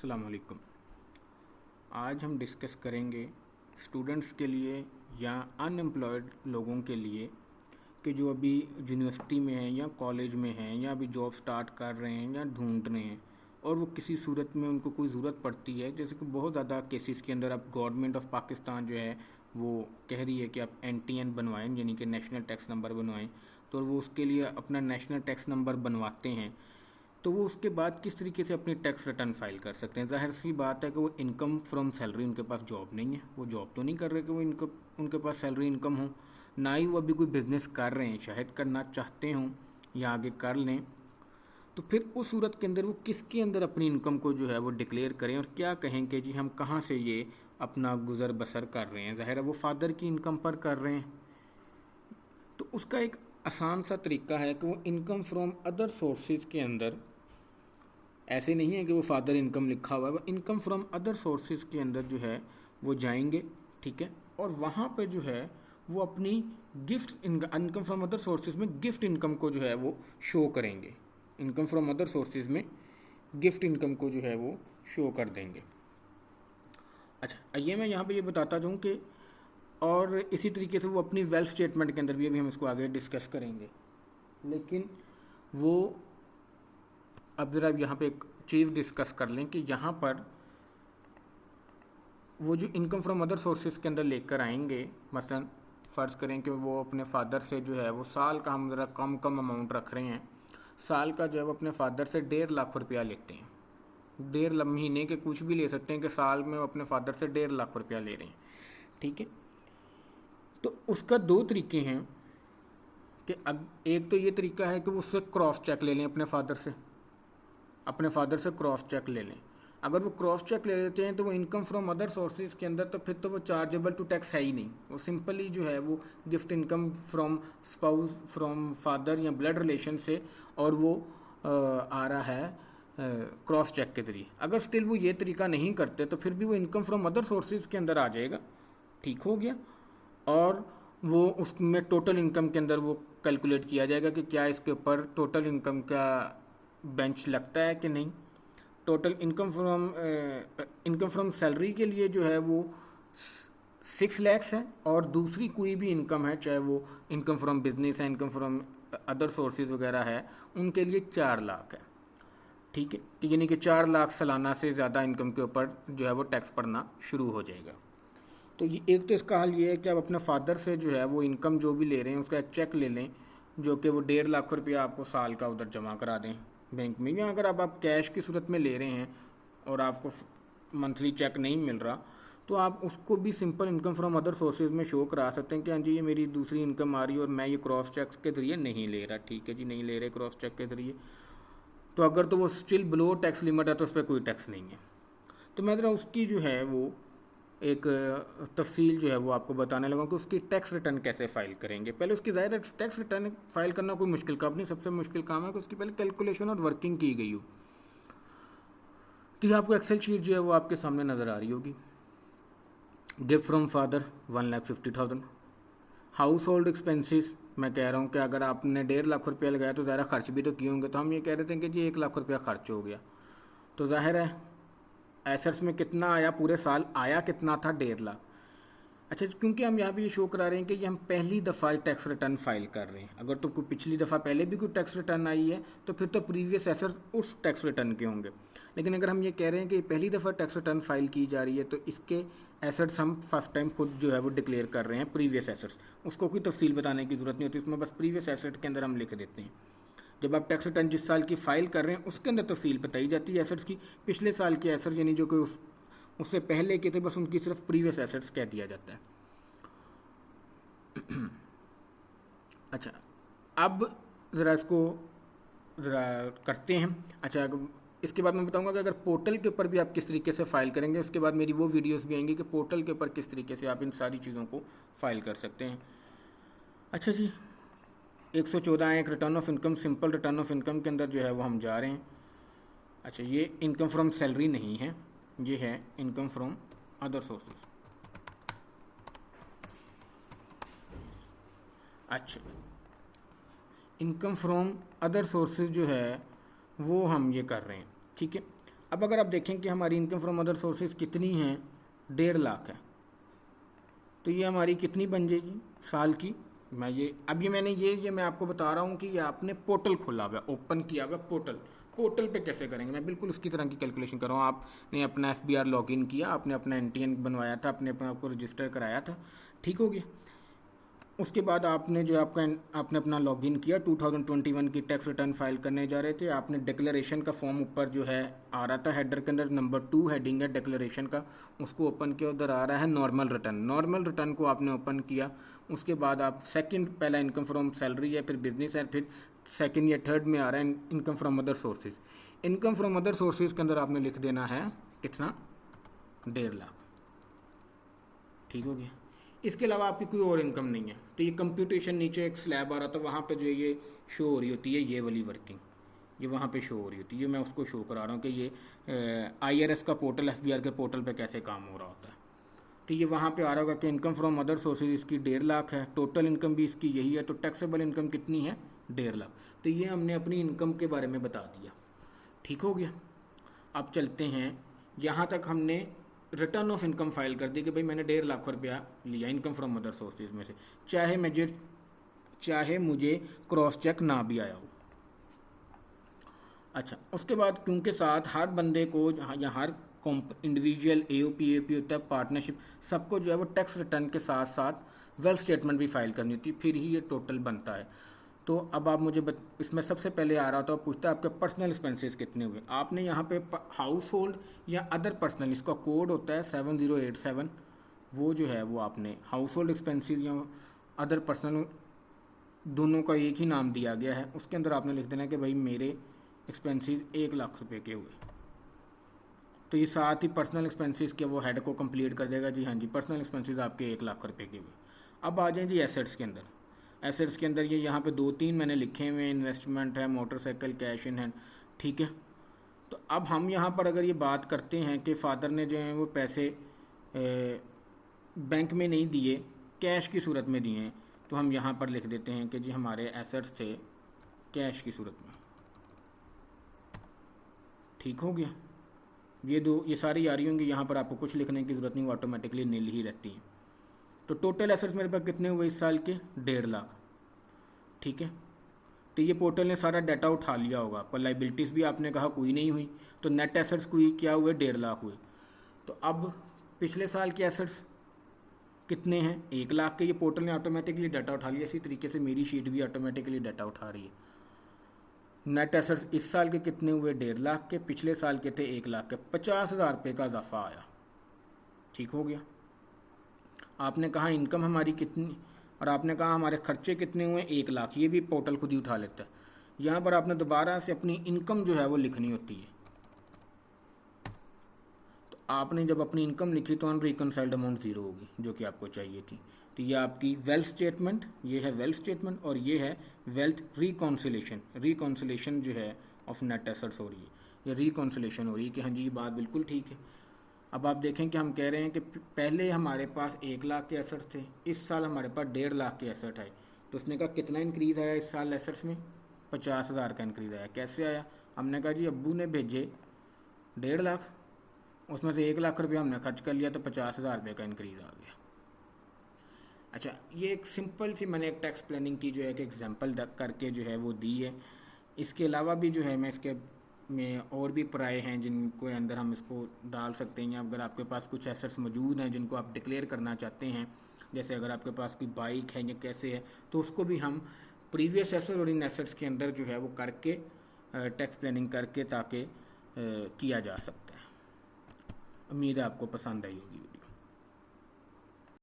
अस्सलाम वालेकुम। आज हम डिस्कस करेंगे स्टूडेंट्स के लिए या अनएम्प्लॉयड लोगों के लिए कि जो अभी यूनिवर्सिटी में हैं या कॉलेज में हैं या अभी जॉब स्टार्ट कर रहे हैं या ढूंढ रहे हैं और वो किसी सूरत में उनको कोई ज़रूरत पड़ती है। जैसे कि बहुत ज़्यादा केसेस के अंदर अब गवर्नमेंट ऑफ पाकिस्तान जो है वो कह रही है कि आप NTN बनवाएं, यानी कि नेशनल टैक्स नंबर बनवाएं। तो वो उसके लिए अपना नेशनल टैक्स नंबर बनवाते हैं, तो वो उसके बाद किस तरीके से अपनी टैक्स रिटर्न फाइल कर सकते हैं। जाहिर सी बात है कि वो इनकम फ्रॉम सैलरी, उनके पास जॉब नहीं है, वो जॉब तो नहीं कर रहे कि वो इनकम उनके पास सैलरी इनकम हो, ना ही वो अभी कोई बिज़नेस कर रहे हैं, शायद करना चाहते हों या आगे कर लें। तो फिर उस सूरत के अंदर वो किसके अंदर अपनी इनकम को जो है वो डिक्लेयर करें और क्या कहें कि जी हम कहाँ से ये अपना गुज़र बसर कर रहे हैं। ज़ाहिर है वो फादर की इनकम पर कर रहे हैं, तो उसका एक आसान सा तरीका है कि वो इनकम फ्रॉम अदर सोर्सेज के अंदर, ऐसे नहीं है कि वो फादर इनकम लिखा हुआ है, वो इनकम फ्रॉम अदर सोर्सेज के अंदर जो है वो जाएंगे, ठीक है। और वहाँ पे जो है वो अपनी gift income from other sources में गिफ्ट इनकम को जो है वो शो करेंगे। इनकम फ्रॉम अदर सोर्सेज में गिफ्ट इनकम को जो है वो शो कर देंगे। अच्छा, ये मैं यहाँ पे ये बताता जाऊँ कि और इसी तरीके से वो अपनी वेल्थ स्टेटमेंट के अंदर भी अभी हम इसको आगे डिस्कस करेंगे। लेकिन वो अब ज़रा यहाँ पे एक चीज़ डिस्कस कर लें कि यहाँ पर वो जो इनकम फ्रॉम अदर सोर्सेज के अंदर लेकर आएंगे, मसलन फ़र्ज़ करें कि वो अपने फादर से जो है वो साल का, हम ज़रा कम अमाउंट रख रहे हैं, साल का जो है वो अपने फादर से 1.5 लाख रुपया लेते हैं। 1.5 महीने के कुछ भी ले सकते हैं कि साल में वो अपने फादर से 1.5 लाख रुपया ले रहे हैं, ठीक है। तो उसका दो तरीके हैं कि अब एक तो ये तरीका है कि वो उससे क्रॉस चेक ले लें, अपने फादर से क्रॉस चेक ले लें। अगर वो क्रॉस चेक ले लेते हैं तो वो इनकम फ्रॉम अदर सोर्सेज के अंदर, तो फिर तो वो चार्जेबल टू टैक्स है ही नहीं। वो सिंपली जो है वो gift income from spouse, from father या ब्लड रिलेशन से, और वो आ रहा है क्रॉस चेक के ज़रिए। अगर स्टिल वो ये तरीका नहीं करते तो फिर भी वो इनकम फ्रॉम अदर सोर्सेज के अंदर आ जाएगा, ठीक हो गया। और वो उसमें टोटल इनकम के अंदर वो कैलकुलेट किया जाएगा कि क्या इसके ऊपर टोटल इनकम का बेंच लगता है कि नहीं। टोटल इनकम फ्रॉम सैलरी के लिए जो है वो 6 लैक्स है, और दूसरी कोई भी इनकम है, चाहे वो इनकम फ्रॉम बिजनेस है, इनकम फ्रॉम अदर सोर्सेज वगैरह है, उनके लिए 4 लाख है, ठीक है। कि यानी कि 4 लाख सालाना से ज़्यादा इनकम के ऊपर जो है वो टैक्स पड़ना शुरू हो जाएगा। तो ये एक तो इसका हल ये है कि आप अपने फादर से जो है वो इनकम जो भी ले रहे हैं उसका एक चेक ले लें, जो कि वो 1.5 लाख रुपया आपको साल का उधर जमा करा दें बैंक में। या अगर आप कैश की सूरत में ले रहे हैं और आपको मंथली चेक नहीं मिल रहा, तो आप उसको भी simple income from other sources में शो करा सकते हैं कि हाँ जी ये मेरी दूसरी इनकम आ रही है और मैं ये क्रॉस चेक के ज़रिए नहीं ले रहा, ठीक है जी, नहीं ले रहे क्रॉस चेक के ज़रिए। तो अगर तो वो स्टिल बिलो टैक्स लिमिट है तो उस पर कोई टैक्स नहीं है। तो मैं ज़रा उसकी जो है वो एक तफसील जो है वो आपको बताने लगा कि उसकी टैक्स रिटर्न कैसे फाइल करेंगे। पहले उसकी ज़ाहिर टैक्स रिटर्न फाइल करना कोई मुश्किल काम नहीं, सबसे मुश्किल काम है कि उसकी पहले कैलकुलेशन और वर्किंग की गई हो। तो ये आपको एक्सेल शीट जो है वो आपके सामने नज़र आ रही होगी। Gift from father 1,50,000। House hold expenses, मैं कह रहा हूँ कि अगर आपने 1.5 लाख रुपया लगाया तो ज़्यादा खर्च भी तो किए होंगे, तो हम ये कह रहे थे कि जी 1 लाख रुपया खर्च हो गया। तो जाहिर है एसेट्स में कितना आया, पूरे साल आया कितना था, 1.5 लाख। अच्छा, क्योंकि हम यहाँ पे ये शो करा रहे हैं कि ये हम पहली दफ़ा टैक्स रिटर्न फाइल कर रहे हैं। अगर तो कोई पिछली दफ़ा पहले भी कोई टैक्स रिटर्न आई है तो फिर तो प्रीवियस एसेट्स उस टैक्स रिटर्न के होंगे। लेकिन अगर हम ये कह रहे हैं कि पहली दफ़ा टैक्स रिटर्न फाइल की जा रही है तो इसके एसेट्स हम फर्स्ट टाइम खुद जो है वो डिक्लेयर कर रहे हैं, प्रीवियस एसेट्स। उसको कोई तफसील बताने की ज़रूरत नहीं होती, उसमें बस प्रीवियस एसेट के अंदर हम लिख देते हैं। जब आप टैक्स रिटर्न जिस साल की फ़ाइल कर रहे हैं उसके अंदर तफसील बताई जाती है एसेट्स की। पिछले साल के एसेट्स यानी जो कि उससे पहले के थे, बस उनकी सिर्फ प्रीवियस एसेट्स कह दिया जाता है। अच्छा, अब ज़रा इसको ज़रा करते हैं। अच्छा, इसके बाद मैं बताऊंगा कि अगर पोर्टल के ऊपर भी आप किस तरीके से फ़ाइल करेंगे, उसके बाद मेरी वो वीडियोस भी आएंगी कि पोर्टल के ऊपर किस तरीके से आप इन सारी चीज़ों को फ़ाइल कर सकते हैं। अच्छा जी, 114 एक return of income, simple return of income के अंदर जो है वो हम जा रहे हैं। अच्छा, ये इनकम फ्रॉम सैलरी नहीं है, ये है इनकम फ्रॉम अदर सोर्सेज। अच्छा, इनकम फ्रॉम अदर सोर्सेज जो है वो हम ये कर रहे हैं, ठीक है। अब अगर आप देखें कि हमारी इनकम फ्रॉम अदर सोर्सेज कितनी है, 1.5 लाख है, तो ये हमारी कितनी बन जाएगी साल की। मैं आपको बता रहा हूँ कि ये आपने पोर्टल खोला हुआ, ओपन किया हुआ पोर्टल पे कैसे करेंगे, मैं बिल्कुल उसकी तरह की कैलकुलेशन कर रहा हूँ। आपने अपना FBR लॉगिन किया, आपने अपना NTN बनवाया था, अपने आपको रजिस्टर कराया था, ठीक हो गया। उसके बाद आपने आपने अपना लॉगिन किया, 2021 की टैक्स रिटर्न फाइल करने जा रहे थे, आपने डिक्लेरेशन का फॉर्म ऊपर जो है आ रहा था हेडर के अंदर, नंबर 2 हेडिंग है डिक्लेरेशन का, उसको ओपन किया, उधर आ रहा है नॉर्मल रिटर्न को आपने ओपन किया। उसके बाद आप सेकंड, पहला इनकम फ्रॉम सैलरी है, फिर बिजनेस है, फिर सेकंड या थर्ड में आ रहा है income from other sources. Income from other sources के अंदर आपने लिख देना है कितना, 1.5 लाख, ठीक हो गया। इसके अलावा आपकी कोई और इनकम नहीं है, तो ये कंप्यूटेशन नीचे एक स्लैब आ रहा था, वहाँ पे जो ये शो हो रही होती है ये वाली वर्किंग, ये वहाँ पे शो हो रही होती है, ये मैं उसको शो करा रहा हूँ कि ये IRS का पोर्टल, FBR के पोर्टल पे कैसे काम हो रहा होता है। तो ये वहाँ पे आ रहा होगा कि इनकम फ्रॉम अदर सोर्सेज इसकी 1.5 लाख है, टोटल इनकम भी इसकी यही है, तो टैक्सेबल इनकम कितनी है, 1.5 लाख। तो ये हमने अपनी इनकम के बारे में बता दिया, ठीक हो गया। अब चलते हैं, यहाँ तक हमने रिटर्न ऑफ इनकम फाइल कर दी कि भाई मैंने 1.5 लाख रुपया लिया इनकम फ्रॉम अदर सोर्सेज में से, चाहे मुझे क्रॉस चेक ना भी आया हो। अच्छा, उसके बाद क्योंकि साथ हर बंदे को या हर इंडिविजुअल AOP होता है, पार्टनरशिप, सबको जो है वो टैक्स रिटर्न के साथ साथ वेल्थ स्टेटमेंट भी फाइल करनी होती है, फिर ही ये टोटल बनता है। तो अब आप मुझे इसमें सबसे पहले आ रहा था, पूछता है आपके पर्सनल एक्सपेंसेस कितने हुए। आपने यहाँ पे हाउस होल्ड या अदर पर्सनल, इसका कोड होता है 7087, वो जो है वो आपने हाउस होल्ड एक्सपेंसेस या अदर पर्सनल दोनों का एक ही नाम दिया गया है, उसके अंदर आपने लिख देना कि भाई मेरे एक्सपेंसेस 1 लाख रुपए के हुए। तो ये साथ ही पर्सनल एक्सपेंसेस के वो हेड को कंप्लीट कर देगा, जी हाँ जी पर्सनल एक्सपेंसेस आपके 1 लाख रुपए के हुए। अब आ जाए जी एसेट्स के अंदर। एसेट्स के अंदर ये यहाँ पे 2-3 मैंने लिखे हुए हैं, इन्वेस्टमेंट है, मोटरसाइकिल, कैश इन हैंड, ठीक है। तो अब हम यहाँ पर अगर ये बात करते हैं कि फादर ने जो है वो पैसे बैंक में नहीं दिए, कैश की सूरत में दिए हैं, तो हम यहाँ पर लिख देते हैं कि जी हमारे एसेट्स थे कैश की सूरत में, ठीक हो गया। ये सारी आ रही होंगी, यहाँ पर आपको कुछ लिखने की ज़रूरत नहीं, वो ऑटोमेटिकली नील ही रहती हैं। तो टोटल एसेट्स मेरे पास कितने हुए इस साल के, 1.5 लाख, ठीक है। तो ये पोर्टल ने सारा डाटा उठा लिया होगा, पर लाइबिलिटीज़ भी आपने कहा कोई नहीं हुई, तो नेट एसेट्स कोई क्या हुए, 1.5 लाख हुए। तो अब पिछले साल के एसेट्स कितने हैं, 1 लाख के, ये पोर्टल ने ऑटोमेटिकली डाटा उठा लिया। इसी तरीके से मेरी शीट भी ऑटोमेटिकली डाटा उठा रही है। नेट एसेट्स इस साल के कितने हुए, 1.5 लाख के, पिछले साल के थे 1 लाख के, 50,000 रुपये का इजाफा आया, ठीक हो गया। आपने कहा इनकम हमारी कितनी, और आपने कहा हमारे खर्चे कितने हुए, 1 लाख, ये भी पोर्टल खुद ही उठा लेता है। यहाँ पर आपने दोबारा से अपनी इनकम जो है वो लिखनी होती है। तो आपने जब अपनी इनकम लिखी तो अनरिकनसाइल्ड अमाउंट 0 होगी, जो कि आपको चाहिए थी। तो ये आपकी वेल्थ स्टेटमेंट, ये है वेल्थ स्टेटमेंट, और ये है वेल्थ रिकॉन्सिलेशन जो है ऑफ नेट एसेट्स हो रही है, ये रिकॉन्सिलेशन हो रही है कि हाँ जी ये बात बिल्कुल ठीक है। अब आप देखें कि हम कह रहे हैं कि पहले हमारे पास 1 लाख के एसेट्स थे, इस साल हमारे पास 1.5 लाख के एसेट आए। तो उसने कहा कितना इंक्रीज़ आया इस साल एसेट्स में, 50,000 का इंक्रीज़ आया। कैसे आया, हमने कहा जी अब्बू ने भेजे 1.5 लाख, उसमें से 1 लाख रुपया हमने खर्च कर लिया, तो 50,000 रुपये का इंक्रीज़ आ गया। अच्छा, ये एक सिंपल सी मैंने एक टैक्स प्लानिंग की जो है कि एग्जांपल करके जो है वो दी है। इसके अलावा भी जो है मैं इसके में और भी पराए हैं जिनको अंदर हम इसको डाल सकते हैं। अगर आपके पास कुछ एसेट्स मौजूद हैं जिनको आप डिक्लेयर करना चाहते हैं, जैसे अगर आपके पास कोई बाइक है या कैसे है, तो उसको भी हम प्रीवियस एसेट्स और इन एसेट्स के अंदर जो है वो करके टैक्स प्लानिंग करके ताकि किया जा सकता है। उम्मीद है आपको पसंद आई होगी।